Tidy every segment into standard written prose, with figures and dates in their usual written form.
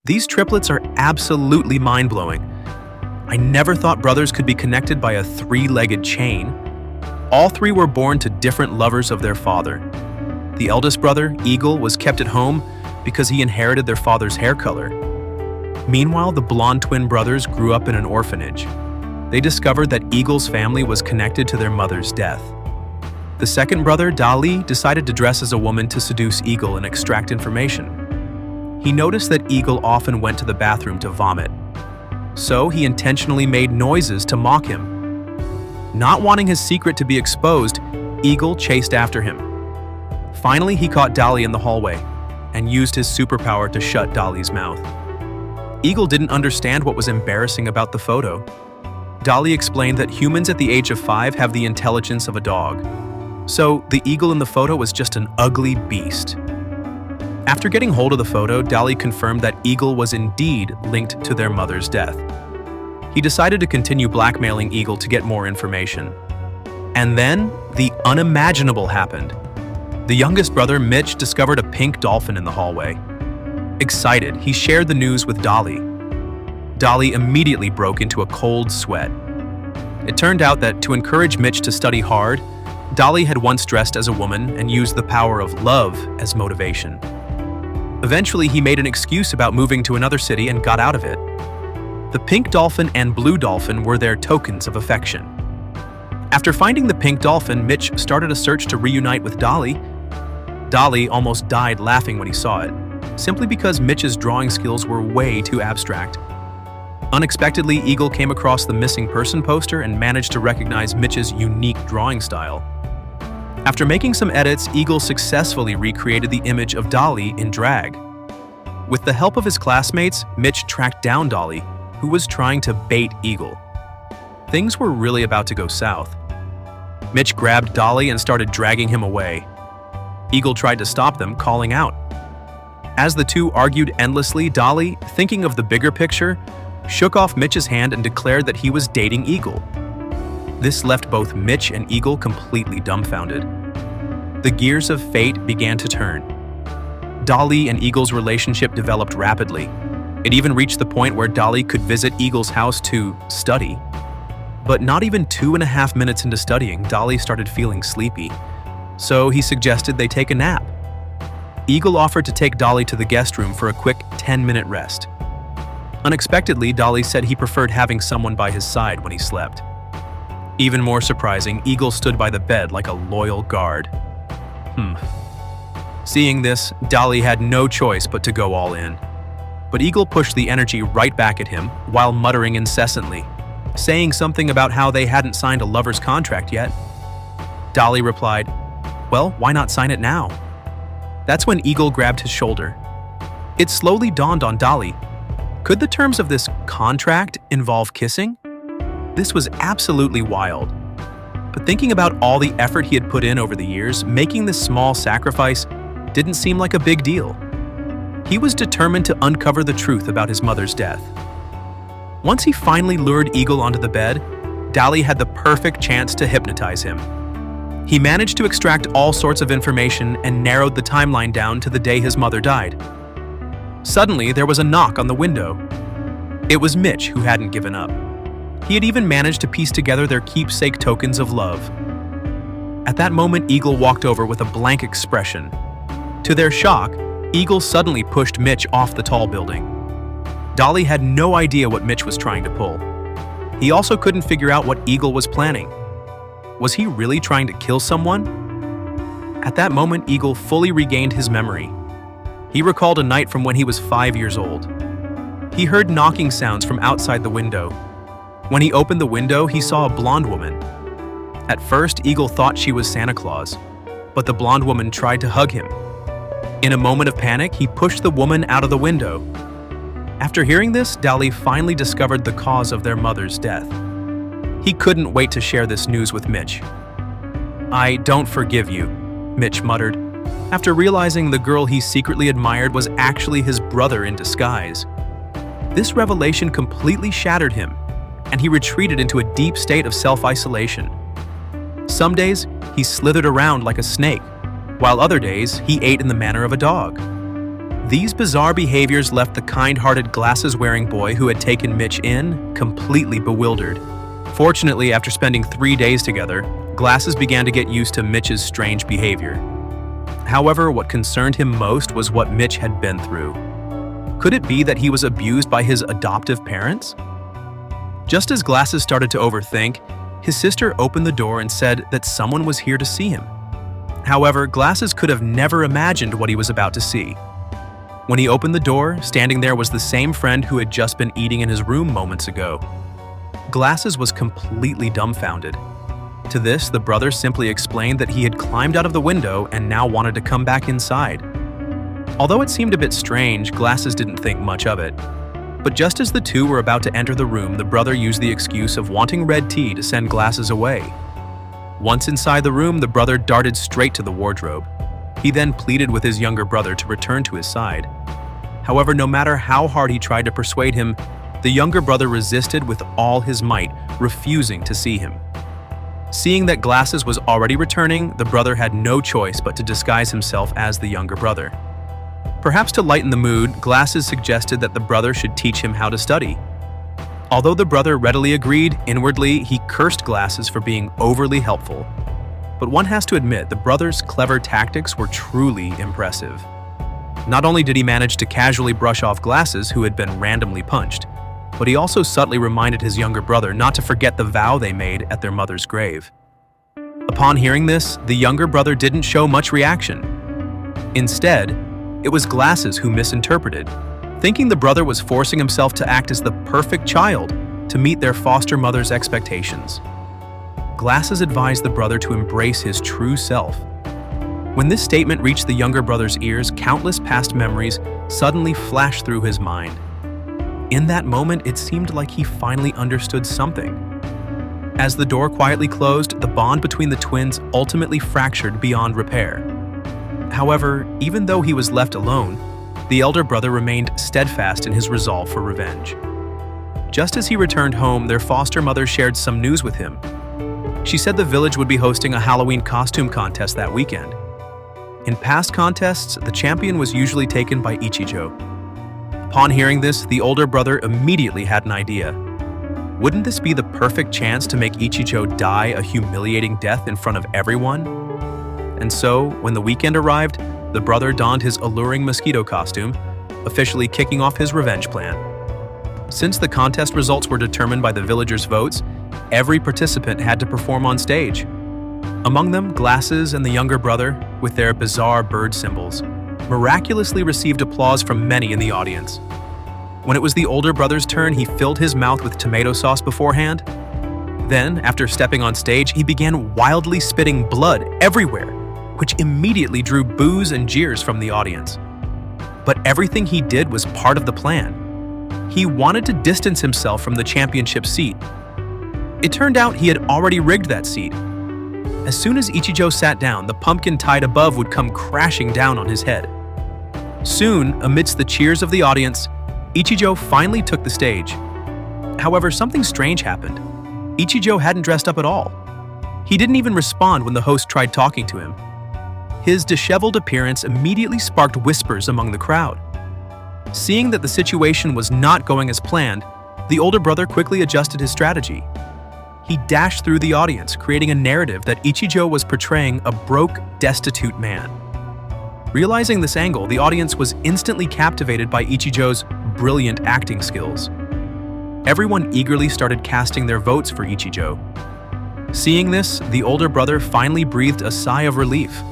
These triplets are absolutely mind-blowing. I never thought brothers could be connected by a three-legged chain. All three were born to different lovers of their father. The eldest brother, Eagle, was kept at home because he inherited their father's hair color. Meanwhile, the blonde twin brothers grew up in an orphanage. They discovered that Eagle's family was connected to their mother's death. The second brother, Dali, decided to dress as a woman to seduce Eagle and extract information. He noticed that Eagle often went to the bathroom to vomit. So he intentionally made noises to mock him. Not wanting his secret to be exposed, Eagle chased after him. Finally, he caught Dali in the hallway and used his superpower to shut Dali's mouth. Eagle didn't understand what was embarrassing about the photo. Dali explained that humans at the age of 5 have the intelligence of a dog. So the eagle in the photo was just an ugly beast. After getting hold of the photo, Dali confirmed that Eagle was indeed linked to their mother's death. He decided to continue blackmailing Eagle to get more information. And then, the unimaginable happened. The youngest brother, Mitch, discovered a pink dolphin in the hallway. Excited, he shared the news with Dali. Dali immediately broke into a cold sweat. It turned out that to encourage Mitch to study hard, Dali had once dressed as a woman and used the power of love as motivation. Eventually, he made an excuse about moving to another city and got out of it. The pink dolphin and blue dolphin were their tokens of affection. After finding the pink dolphin, Mitch started a search to reunite with Dali. Dali almost died laughing when he saw it, simply because Mitch's drawing skills were way too abstract. Unexpectedly, Eagle came across the missing person poster and managed to recognize Mitch's unique drawing style. After making some edits, Eagle successfully recreated the image of Dali in drag. With the help of his classmates, Mitch tracked down Dali, who was trying to bait Eagle. Things were really about to go south. Mitch grabbed Dali and started dragging him away. Eagle tried to stop them, calling out. As the two argued endlessly, Dali, thinking of the bigger picture, shook off Mitch's hand and declared that he was dating Eagle. This left both Mitch and Eagle completely dumbfounded. The gears of fate began to turn. Dali and Eagle's relationship developed rapidly. It even reached the point where Dali could visit Eagle's house to study. But not even 2.5 minutes into studying, Dali started feeling sleepy. So he suggested they take a nap. Eagle offered to take Dali to the guest room for a quick 10-minute rest. Unexpectedly, Dali said he preferred having someone by his side when he slept. Even more surprising, Eagle stood by the bed like a loyal guard. Seeing this, Dali had no choice but to go all in. But Eagle pushed the energy right back at him while muttering incessantly, saying something about how they hadn't signed a lover's contract yet. Dali replied, "Well, why not sign it now?" That's when Eagle grabbed his shoulder. It slowly dawned on Dali. Could the terms of this contract involve kissing? This was absolutely wild. But thinking about all the effort he had put in over the years, making this small sacrifice didn't seem like a big deal. He was determined to uncover the truth about his mother's death. Once he finally lured Eagle onto the bed, Dali had the perfect chance to hypnotize him. He managed to extract all sorts of information and narrowed the timeline down to the day his mother died. Suddenly, there was a knock on the window. It was Mitch, who hadn't given up. He had even managed to piece together their keepsake tokens of love. At that moment, Eagle walked over with a blank expression. To their shock, Eagle suddenly pushed Mitch off the tall building. Dali had no idea what Mitch was trying to pull. He also couldn't figure out what Eagle was planning. Was he really trying to kill someone? At that moment, Eagle fully regained his memory. He recalled a night from when he was 5 years old. He heard knocking sounds from outside the window. When he opened the window, he saw a blonde woman. At first, Eagle thought she was Santa Claus, but the blonde woman tried to hug him. In a moment of panic, he pushed the woman out of the window. After hearing this, Dali finally discovered the cause of their mother's death. He couldn't wait to share this news with Mitch. "I don't forgive you," Mitch muttered, after realizing the girl he secretly admired was actually his brother in disguise. This revelation completely shattered him, and he retreated into a deep state of self-isolation. Some days, he slithered around like a snake, while other days, he ate in the manner of a dog. These bizarre behaviors left the kind-hearted glasses-wearing boy who had taken Mitch in completely bewildered. Fortunately, after spending 3 days together, Glasses began to get used to Mitch's strange behavior. However, what concerned him most was what Mitch had been through. Could it be that he was abused by his adoptive parents? Just as Glasses started to overthink, his sister opened the door and said that someone was here to see him. However, Glasses could have never imagined what he was about to see. When he opened the door, standing there was the same friend who had just been eating in his room moments ago. Glasses was completely dumbfounded. To this, the brother simply explained that he had climbed out of the window and now wanted to come back inside. Although it seemed a bit strange, Glasses didn't think much of it. But just as the two were about to enter the room, the brother used the excuse of wanting red tea to send Glasses away. Once inside the room, the brother darted straight to the wardrobe. He then pleaded with his younger brother to return to his side. However, no matter how hard he tried to persuade him, the younger brother resisted with all his might, refusing to see him. Seeing that Glasses was already returning, the brother had no choice but to disguise himself as the younger brother. Perhaps to lighten the mood, Glasses suggested that the brother should teach him how to study. Although the brother readily agreed, inwardly he cursed Glasses for being overly helpful. But one has to admit, the brother's clever tactics were truly impressive. Not only did he manage to casually brush off Glasses, who had been randomly punched, but he also subtly reminded his younger brother not to forget the vow they made at their mother's grave. Upon hearing this, the younger brother didn't show much reaction. Instead, it was Glasses who misinterpreted, thinking the brother was forcing himself to act as the perfect child to meet their foster mother's expectations. Glasses advised the brother to embrace his true self. When this statement reached the younger brother's ears, countless past memories suddenly flashed through his mind. In that moment, it seemed like he finally understood something. As the door quietly closed, the bond between the twins ultimately fractured beyond repair. However, even though he was left alone, the elder brother remained steadfast in his resolve for revenge. Just as he returned home, their foster mother shared some news with him. She said the village would be hosting a Halloween costume contest that weekend. In past contests, the champion was usually taken by Ichijo. Upon hearing this, the older brother immediately had an idea. Wouldn't this be the perfect chance to make Ichijo die a humiliating death in front of everyone? And so, when the weekend arrived, the brother donned his alluring mosquito costume, officially kicking off his revenge plan. Since the contest results were determined by the villagers' votes, every participant had to perform on stage. Among them, Glasses and the younger brother, with their bizarre bird symbols, miraculously received applause from many in the audience. When it was the older brother's turn, he filled his mouth with tomato sauce beforehand. Then, after stepping on stage, he began wildly spitting blood everywhere, which immediately drew boos and jeers from the audience. But everything he did was part of the plan. He wanted to distance himself from the championship seat. It turned out he had already rigged that seat. As soon as Ichijo sat down, the pumpkin tied above would come crashing down on his head. Soon, amidst the cheers of the audience, Ichijo finally took the stage. However, something strange happened. Ichijo hadn't dressed up at all. He didn't even respond when the host tried talking to him. His disheveled appearance immediately sparked whispers among the crowd. Seeing that the situation was not going as planned, the older brother quickly adjusted his strategy. He dashed through the audience, creating a narrative that Ichijo was portraying a broke, destitute man. Realizing this angle, the audience was instantly captivated by Ichijo's brilliant acting skills. Everyone eagerly started casting their votes for Ichijo. Seeing this, the older brother finally breathed a sigh of relief.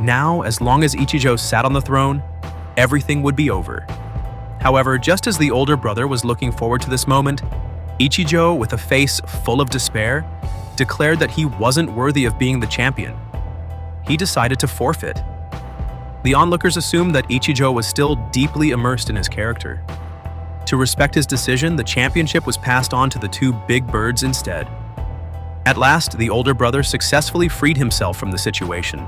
Now, as long as Ichijo sat on the throne, everything would be over. However, just as the older brother was looking forward to this moment, Ichijo, with a face full of despair, declared that he wasn't worthy of being the champion. He decided to forfeit. The onlookers assumed that Ichijo was still deeply immersed in his character. To respect his decision, the championship was passed on to the two big birds instead. At last, the older brother successfully freed himself from the situation.